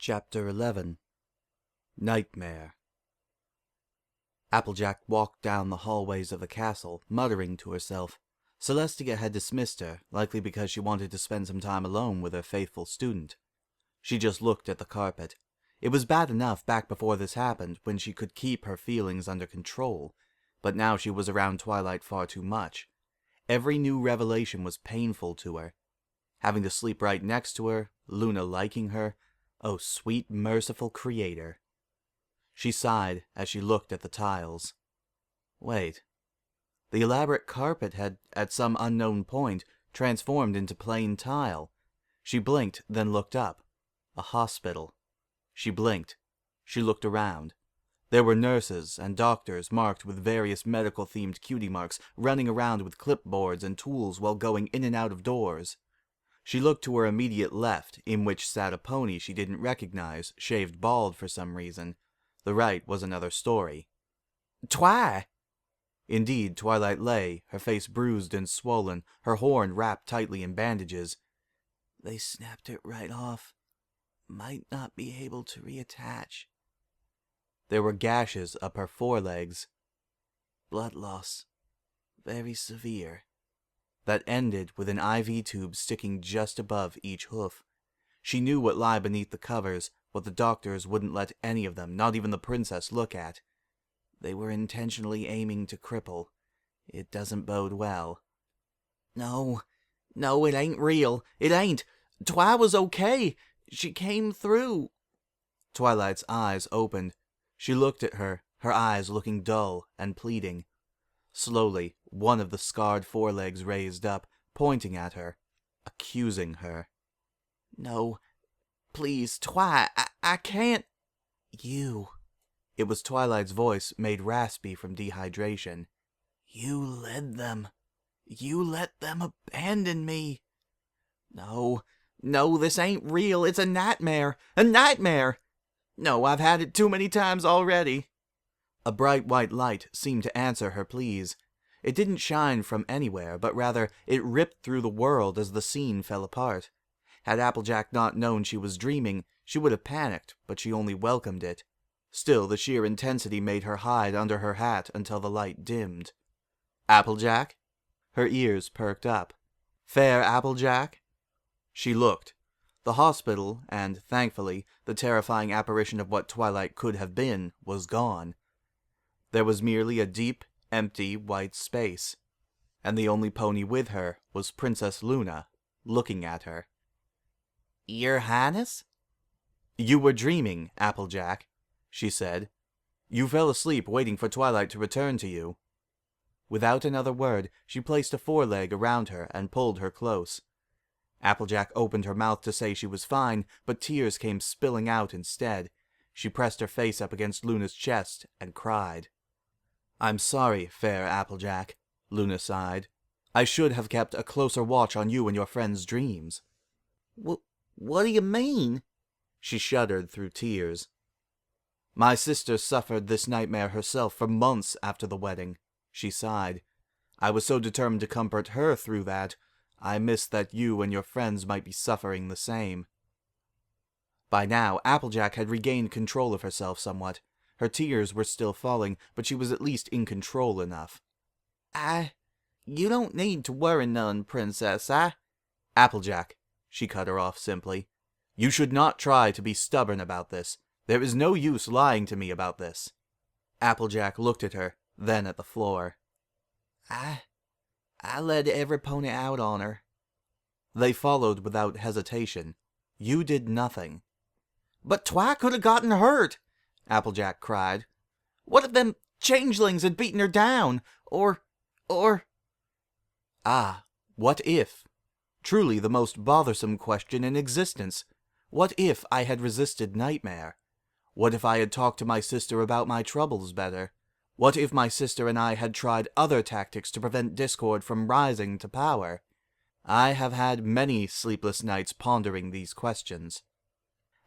Chapter 11 Nightmare. Applejack walked down the hallways of the castle, muttering to herself. Celestia had dismissed her, likely because she wanted to spend some time alone with her faithful student. She just looked at the carpet. It was bad enough back before this happened, when she could keep her feelings under control, but now she was around Twilight far too much. Every new revelation was painful to her. Having to sleep right next to her, Luna liking her, oh, sweet, merciful Creator. She sighed as she looked at the tiles. Wait. The elaborate carpet had, at some unknown point, transformed into plain tile. She blinked, then looked up. A hospital. She blinked. She looked around. There were nurses and doctors marked with various medical-themed cutie marks running around with clipboards and tools while going in and out of doors. She looked to her immediate left, in which sat a pony she didn't recognize, shaved bald for some reason. The right was another story. Twi! Indeed, Twilight lay, her face bruised and swollen, her horn wrapped tightly in bandages. They snapped it right off. Might not be able to reattach. There were gashes up her forelegs. Blood loss. Very severe. That ended with an IV tube sticking just above each hoof. She knew what lay beneath the covers, what the doctors wouldn't let any of them, not even the princess, look at. They were intentionally aiming to cripple. It doesn't bode well. No, it ain't real. It ain't. Twi was okay. She came through. Twilight's eyes opened. She looked at her eyes looking dull and pleading. Slowly, one of the scarred forelegs raised up, pointing at her, accusing her. No, please, Twi, I can't. You. It was Twilight's voice, made raspy from dehydration. You led them. You let them abandon me. No, this ain't real. It's a nightmare. A nightmare! No, I've had it too many times already. A bright white light seemed to answer her pleas. It didn't shine from anywhere, but rather it ripped through the world as the scene fell apart. Had Applejack not known she was dreaming, she would have panicked, but she only welcomed it. Still, the sheer intensity made her hide under her hat until the light dimmed. Applejack? Her ears perked up. Fair Applejack? She looked. The hospital, and, thankfully, the terrifying apparition of what Twilight could have been, was gone. There was merely a deep, empty, white space. And the only pony with her was Princess Luna, looking at her. Your Highness? You were dreaming, Applejack, she said. You fell asleep waiting for Twilight to return to you. Without another word, she placed a foreleg around her and pulled her close. Applejack opened her mouth to say she was fine, but tears came spilling out instead. She pressed her face up against Luna's chest and cried. I'm sorry, fair Applejack, Luna sighed. I should have kept a closer watch on you and your friend's dreams. What do you mean? She shuddered through tears. My sister suffered this nightmare herself for months after the wedding, she sighed. I was so determined to comfort her through that, I missed that you and your friends might be suffering the same. By now, Applejack had regained control of herself somewhat. Her tears were still falling, but she was at least in control enough. You don't need to worry none, Princess, Applejack, she cut her off simply. You should not try to be stubborn about this. There is no use lying to me about this. Applejack looked at her, then at the floor. I led every pony out on her. They followed without hesitation. You did nothing. But Twi could have gotten hurt, Applejack cried. What if them changelings had beaten her down? Or... Ah, what if? Truly the most bothersome question in existence. What if I had resisted Nightmare? What if I had talked to my sister about my troubles better? What if my sister and I had tried other tactics to prevent discord from rising to power? I have had many sleepless nights pondering these questions.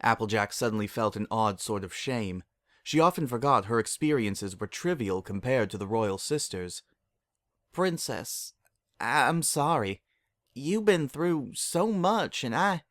Applejack suddenly felt an odd sort of shame. She often forgot her experiences were trivial compared to the royal sisters. Princess, I'm sorry. You've been through so much, and I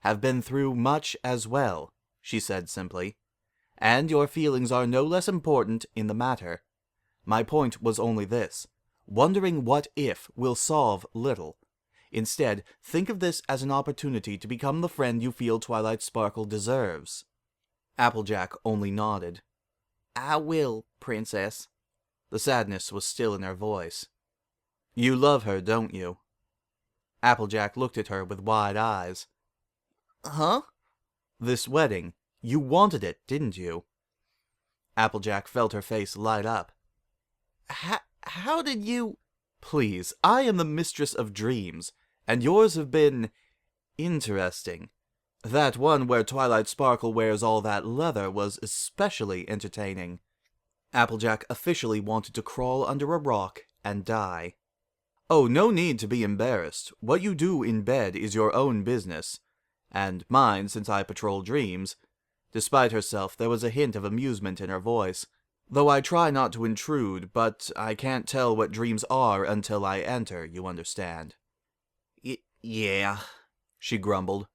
have been through much as well, she said simply. And your feelings are no less important in the matter. My point was only this. Wondering what if will solve little. Instead, think of this as an opportunity to become the friend you feel Twilight Sparkle deserves. Applejack only nodded. I will, Princess. The sadness was still in her voice. You love her, don't you? Applejack looked at her with wide eyes. Huh? This wedding. You wanted it, didn't you? Applejack felt her face light up. How did you... Please, I am the mistress of dreams, and yours have been... interesting. That one where Twilight Sparkle wears all that leather was especially entertaining. Applejack officially wanted to crawl under a rock and die. Oh, no need to be embarrassed. What you do in bed is your own business. And mine, since I patrol dreams. Despite herself, there was a hint of amusement in her voice. Though I try not to intrude, but I can't tell what dreams are until I enter, you understand. Yeah, she grumbled.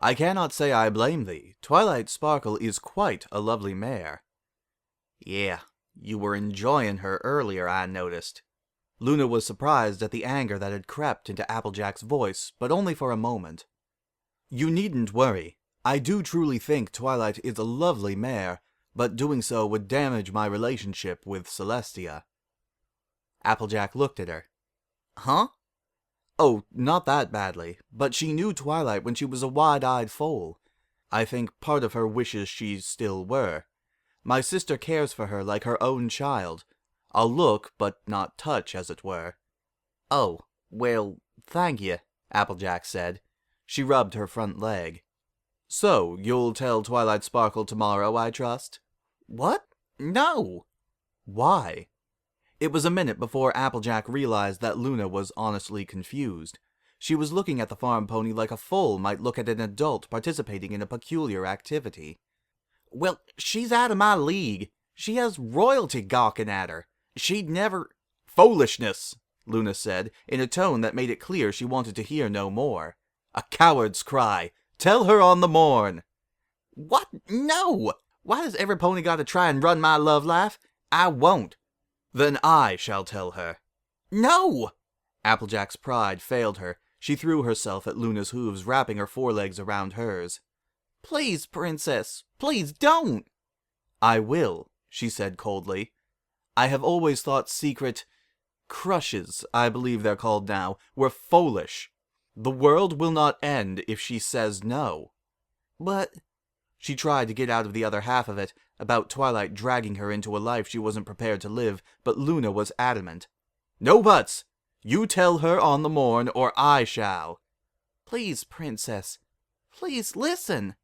I cannot say I blame thee. Twilight Sparkle is quite a lovely mare. Yeah, you were enjoying her earlier, I noticed. Luna was surprised at the anger that had crept into Applejack's voice, but only for a moment. You needn't worry. I do truly think Twilight is a lovely mare, but doing so would damage my relationship with Celestia. Applejack looked at her. Huh? Oh, not that badly, but she knew Twilight when she was a wide-eyed foal. I think part of her wishes she still were. My sister cares for her like her own child. I'll look, but not touch, as it were. Oh, well, thank you, Applejack said. She rubbed her front leg. So, you'll tell Twilight Sparkle tomorrow, I trust? What? No! Why? It was a minute before Applejack realized that Luna was honestly confused. She was looking at the farm pony like a foal might look at an adult participating in a peculiar activity. Well, she's out of my league. She has royalty gawking at her. She'd never... Foolishness, Luna said, in a tone that made it clear she wanted to hear no more. A coward's cry. Tell her on the morn. What? No! Why does every pony got to try and run my love life? I won't. Then I shall tell her. No! Applejack's pride failed her. She threw herself at Luna's hooves, wrapping her forelegs around hers. Please, Princess, please don't. I will, she said coldly. I have always thought secret crushes, I believe they're called now, were foolish. The world will not end if she says no. But... She tried to get out of the other half of it, about Twilight dragging her into a life she wasn't prepared to live, but Luna was adamant. No buts! You tell her on the morn, or I shall. Please, Princess. Please listen.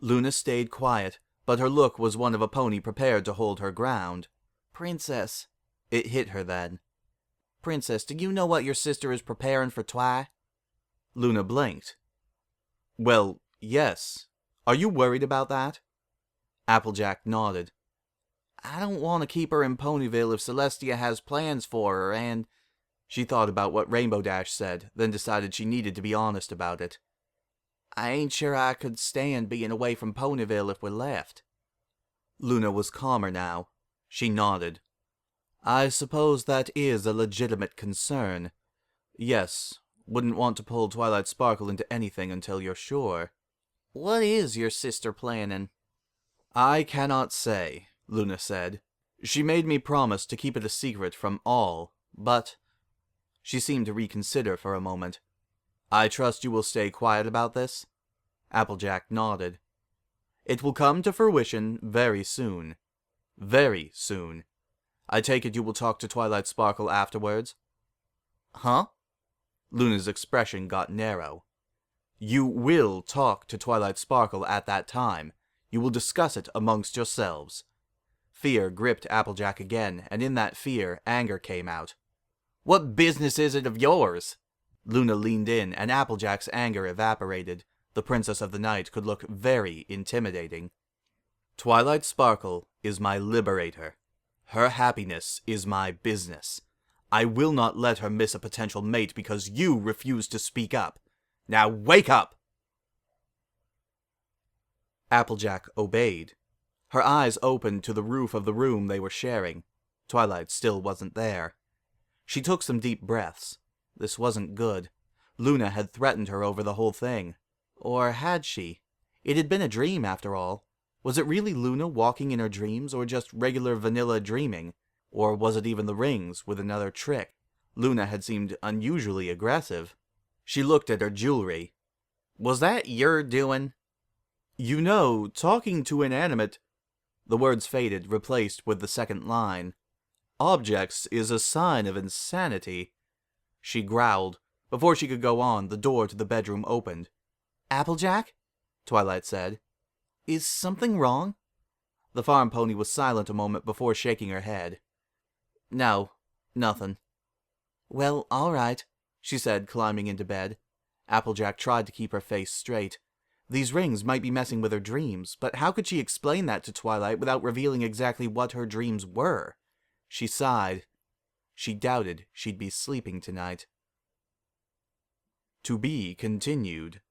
Luna stayed quiet, but her look was one of a pony prepared to hold her ground. Princess. It hit her then. Princess, do you know what your sister is preparing for Twi? Luna blinked. Well, yes. Are you worried about that? Applejack nodded. I don't want to keep her in Ponyville if Celestia has plans for her, and... She thought about what Rainbow Dash said, then decided she needed to be honest about it. I ain't sure I could stand being away from Ponyville if we left. Luna was calmer now. She nodded. I suppose that is a legitimate concern. Yes, wouldn't want to pull Twilight Sparkle into anything until you're sure. What is your sister planning? I cannot say, Luna said. She made me promise to keep it a secret from all, but... She seemed to reconsider for a moment. I trust you will stay quiet about this? Applejack nodded. It will come to fruition very soon. Very soon. I take it you will talk to Twilight Sparkle afterwards? Huh? Luna's expression got narrow. You will talk to Twilight Sparkle at that time. You will discuss it amongst yourselves. Fear gripped Applejack again, and in that fear, anger came out. What business is it of yours? Luna leaned in, and Applejack's anger evaporated. The Princess of the Night could look very intimidating. Twilight Sparkle is my liberator. Her happiness is my business. I will not let her miss a potential mate because you refuse to speak up. Now wake up! Applejack obeyed. Her eyes opened to the roof of the room they were sharing. Twilight still wasn't there. She took some deep breaths. This wasn't good. Luna had threatened her over the whole thing. Or had she? It had been a dream, after all. Was it really Luna walking in her dreams, or just regular vanilla dreaming? Or was it even the rings, with another trick? Luna had seemed unusually aggressive. She looked at her jewelry. "Was that your doing?" "You know, talking to inanimate—" The words faded, replaced with the second line. "Objects is a sign of insanity." She growled. Before she could go on, the door to the bedroom opened. "Applejack?" Twilight said. "Is something wrong?" The farm pony was silent a moment before shaking her head. "No, nothing." "Well, all right," she said, climbing into bed. Applejack tried to keep her face straight. These rings might be messing with her dreams, but how could she explain that to Twilight without revealing exactly what her dreams were? She sighed. She doubted she'd be sleeping tonight. To be continued.